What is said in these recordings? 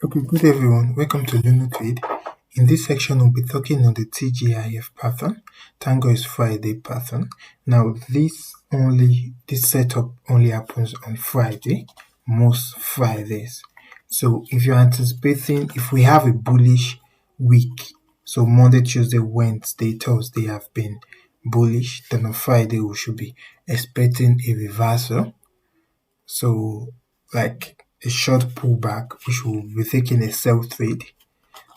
Okay, good everyone. Welcome to Lunar Trade. In this section, we'll be talking on the T.G.I.F pattern, Tango is Friday pattern. Now, this setup only happens on Friday, most Fridays. So, if you're anticipating, if we have a bullish week, so Monday, Tuesday, Wednesday, Thursday have been bullish, then on Friday we should be expecting a reversal. So, like a short pullback, which will be taking a sell trade.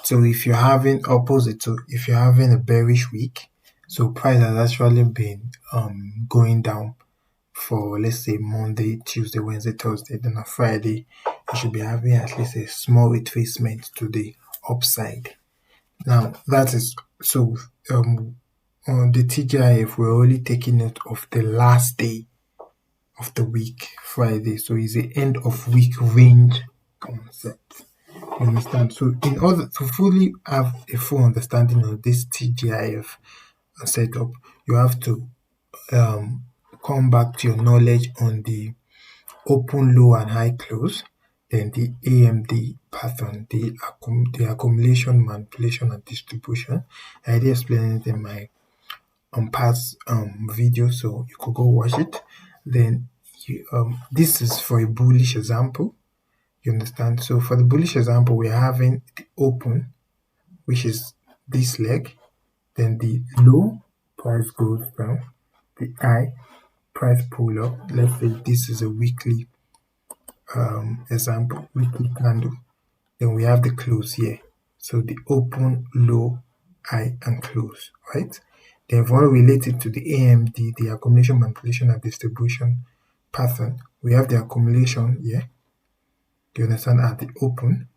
So, if you're having opposite to if you're having a bearish week, so price has actually been going down for let's say Monday, Tuesday, Wednesday, Thursday, then on Friday you should be having at least a small retracement to the upside. Now that is so on the TGIF we're only taking note of the last day of the week, Friday. So it's the end of week range concept. You understand? So in order to fully have a full understanding of this TGIF setup, you have to um, come back to your knowledge on the open, low, and high close, then the AMD pattern, the accumulation, manipulation, and distribution. I did explain it in my past video, so you could go watch it. Then this is for a bullish example. You understand? So for the bullish example, we're having the open, which is this leg, then the low price goes down, the high price pull up. Let's say this is a weekly example, weekly candle. Then we have the close here. So the open, low, high, and close, right? Then if we want to relate it to the AMD, the accumulation, manipulation, and distribution pattern, we have the accumulation here. Do you understand? At the open,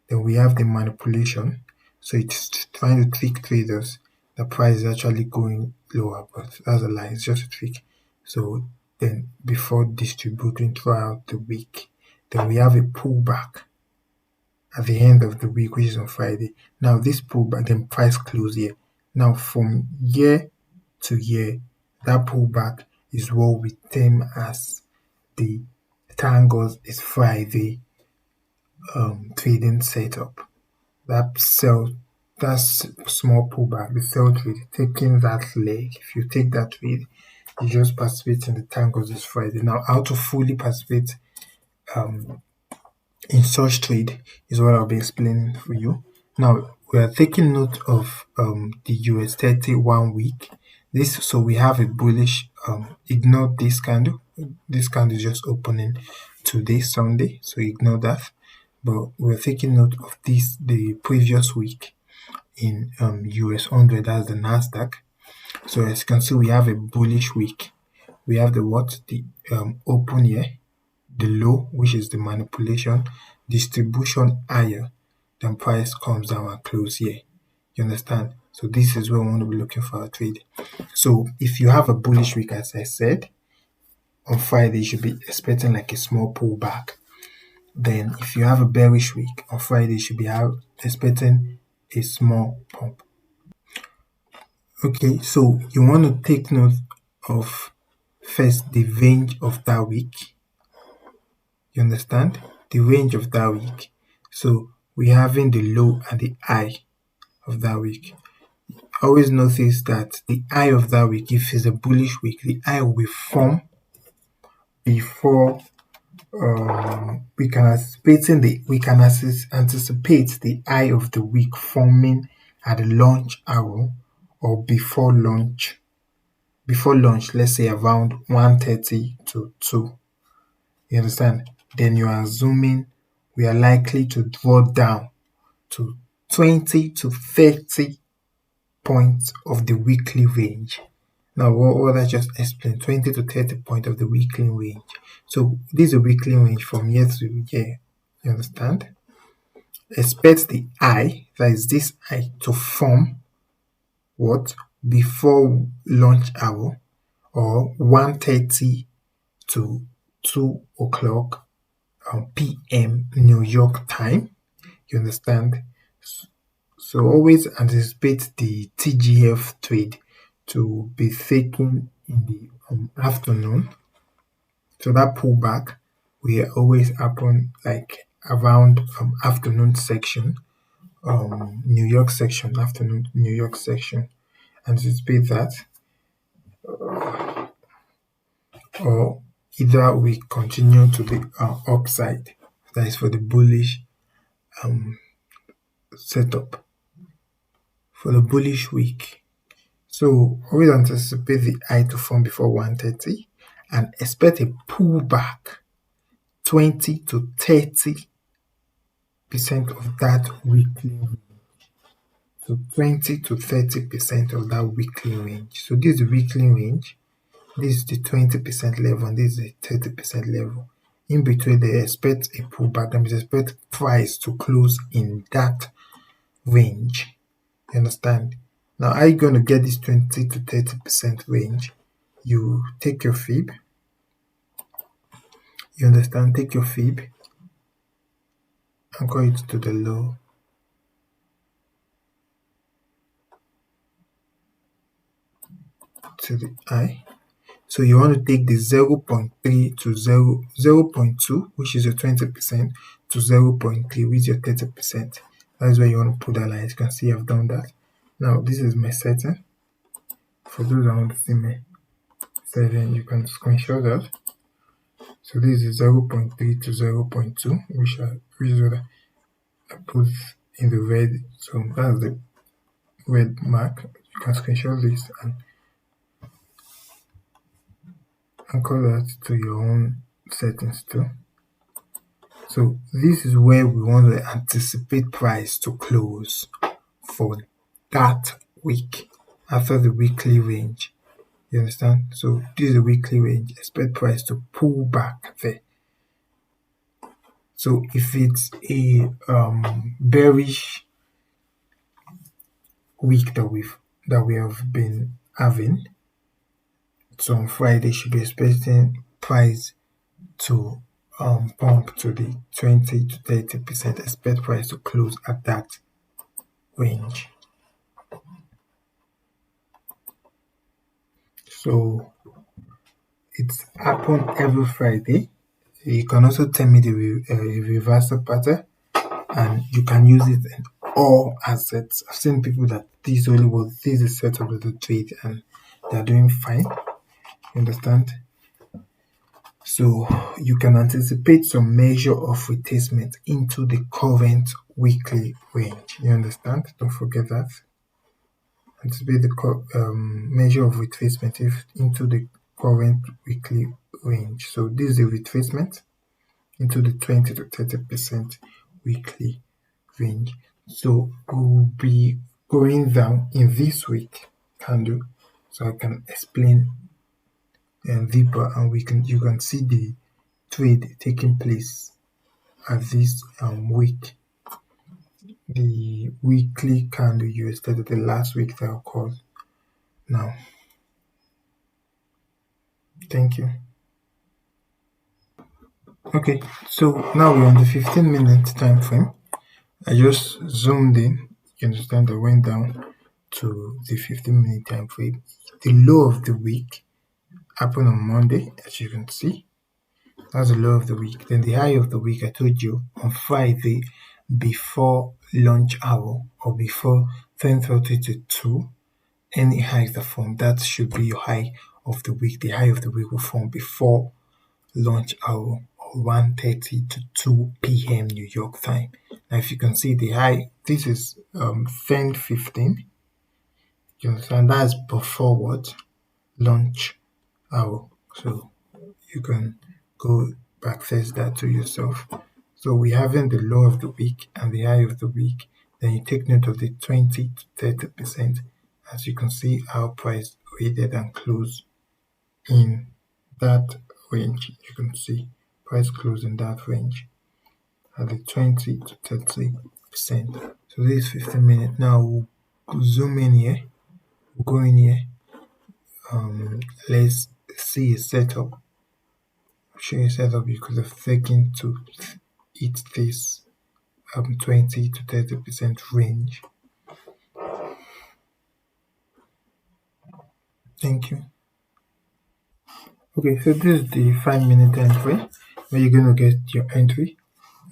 then we have the manipulation. So it's trying to trick traders. The price is actually going lower, but that's a lie. It's just a trick. So then before distributing throughout the week, then we have a pullback at the end of the week, which is on Friday. Now this pullback, then price close here. Now from year to year, that pullback is what we term as the Tangos is Friday trading setup. That small pullback, the sell trade, taking that leg. If you take that trade, you just participate in the Tangos this Friday. Now, how to fully participate in such trade is what I'll be explaining for you. Now, we are taking note of the US 30 1 week. So we have a bullish. Ignore this candle. This candle is just opening today, Sunday. So ignore that. But we're taking note of this the previous week in US 100, that's the Nasdaq. So as you can see, we have a bullish week. We have the open here, the low, which is the manipulation, distribution higher, then price comes down and close here. You understand? So this is where we want to be looking for a trade. So if you have a bullish week, as I said, on Friday you should be expecting like a small pullback. Then if you have a bearish week, on Friday you should be expecting a small pump. Okay, so you want to take note of first the range of that week. You understand? The range of that week. So we're having the low and the high of that week. Always notice that the high of that week, if it's a bullish week, the high will form before we can anticipate the high of the week forming at the launch hour or before lunch. Before lunch, let's say around 1:30 to 2. You understand? Then you are assuming we are likely to draw down to 20 to 30 points of the weekly range. Now, what I just explained, 20 to 30 points of the weekly range. So, this is a weekly range from year to year. You understand? Expect the high, that is this high, to form what? Before lunch hour or 1:30 to 2 o'clock p.m. New York time. You understand? So always anticipate the TGF trade to be taken in the afternoon. So that pullback will always happen like around afternoon section, New York section, afternoon New York section, anticipate that, or either we continue to the upside, that is for the bullish setup, for the bullish week. So always anticipate the high to form before 130 and expect a pullback 20 to 30% of that weekly. So 20 to 30% of that weekly range. So this is the weekly range. This is the 20% level and this is the 30% level. In between, they expect a pullback. That means expect price to close in that range. You understand? Now, how are you going to get this 20 to 30% range? You take your fib. You understand? Take your fib, anchor it to the low. To the high. So you want to take the 0.3 to 0.2, which is your 20%, to 0.3, which is your 30%. That's where you want to put that line. As you can see, I've done that. Now, this is my setting. For those that want to see my setting, you can screenshot that. So this is 0.3 to 0.2, which is what I put in the red. So that's the red mark. You can screenshot this and anchor that to your own settings too. So this is where we want to anticipate price to close for that week after the weekly range. You understand? So this is the weekly range. Expect price to pull back there. So if it's a bearish week that we have been having, so on Friday should be expecting price to pump to the 20 to 30%. Expect price to close at that range. So it's happened every Friday. You can also tell me the reversal pattern, and you can use it in all assets. I've seen people that this only was this is setup of the trade and they're doing fine. You understand? So you can anticipate some measure of retracement into the current weekly range. You understand? Don't forget that. Anticipate the measure of retracement into the current weekly range. So this is a retracement into the 20 to 30% weekly range. So we'll be going down in this week candle, so I can explain deeper, and you can see the trade taking place at this week. The weekly candle you started the last week that occurred. Now, thank you. Okay, so now we're on the 15-minute time frame. I just zoomed in. You understand? I went down to the 15-minute time frame. The low of the week happened on Monday, as you can see. That's the low of the week. Then the high of the week, I told you, on Friday before lunch hour or before 10:30 to 2, any highs that form, that should be your high of the week. The high of the week will form before lunch hour or 1:30 to 2 p.m. New York time. Now, if you can see the high, this is 10:15. You understand? That's before what? Lunch hour. So you can go backtest that to yourself. So we're having the low of the week and the high of the week. Then you take note of the 20 to 30%. As you can see, our price rated and closed in that range. You can see price closed in that range at the 20 to 30%. So this is 15 minutes. Now we'll zoom in here. We'll go in here. Let's see a setup. Show you a setup you could have taken to hit this 20 to 30% range. Thank you. Okay, so this is the 5-minute time frame where you're going to get your entry.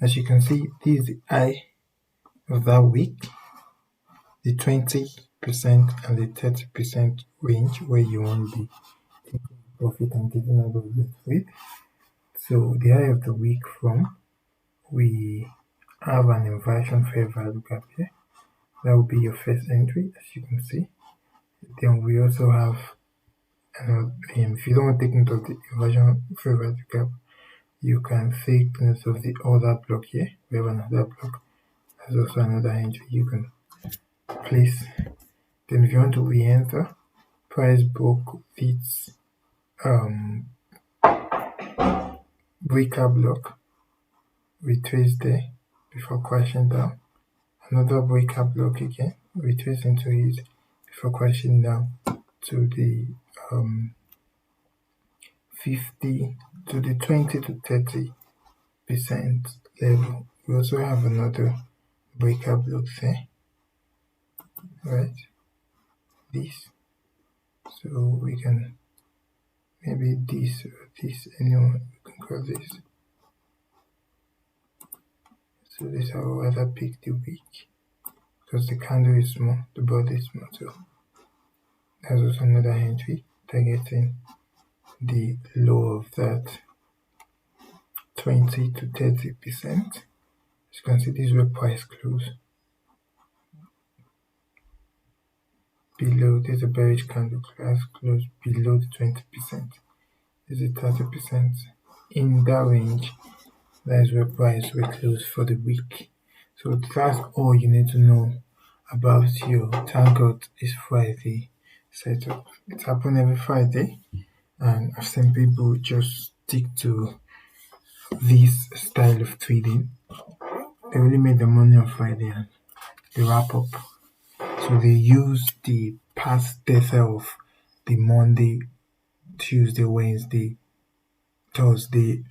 As you can see, this is the high of that week, the 20% and the 30% range where you want to be taking profit and getting out of the trade. So the high of the week from, we have an inversion fair value gap here. That will be your first entry, as you can see. Then we also have, if you don't want to take note of the inversion fair value gap, you can take note of the other block here. We have another block. There's also another entry you can place. Then if you want to re-enter, price broke its breaker block, retrace there before crashing down. Another breaker block again, retrace into it before crashing down to the 50 to the 20 to 30% level. We also have another breaker block there, right? This, so we can maybe this or this, anyone we can call this. So this I will rather pick the week because the candle is small, the body is small. So there's also another entry targeting the low of that 20 to 30%. As you can see, this is where price close. Below, there's a bearish candle, price close below the 20%. This is 30%. In that range, that is where price will close for the week. So that's all you need to know about your target is Friday setup. It happens every Friday, and I've seen people just stick to this style of trading. They really made the money on Friday and they wrap up. So they use the past data of the Monday, Tuesday, Wednesday, Thursday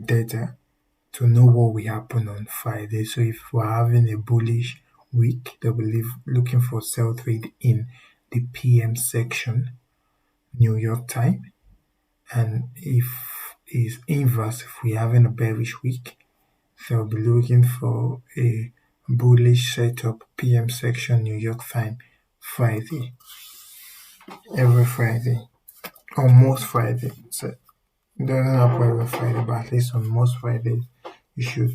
data to know what will happen on Friday. So if we're having a bullish week, they'll be looking for sell trade in the PM section, New York time. And if it's inverse, if we're having a bearish week, they'll be looking for a bullish setup, PM section, New York time, Friday. Every Friday. Or most Friday. So it doesn't happen every Friday, but at least on most Fridays, you should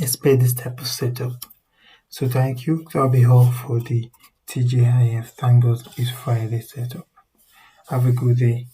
expect this type of setup. So thank you. That'll be all for the T.G.I.F. Thank God it's Friday setup. Have a good day.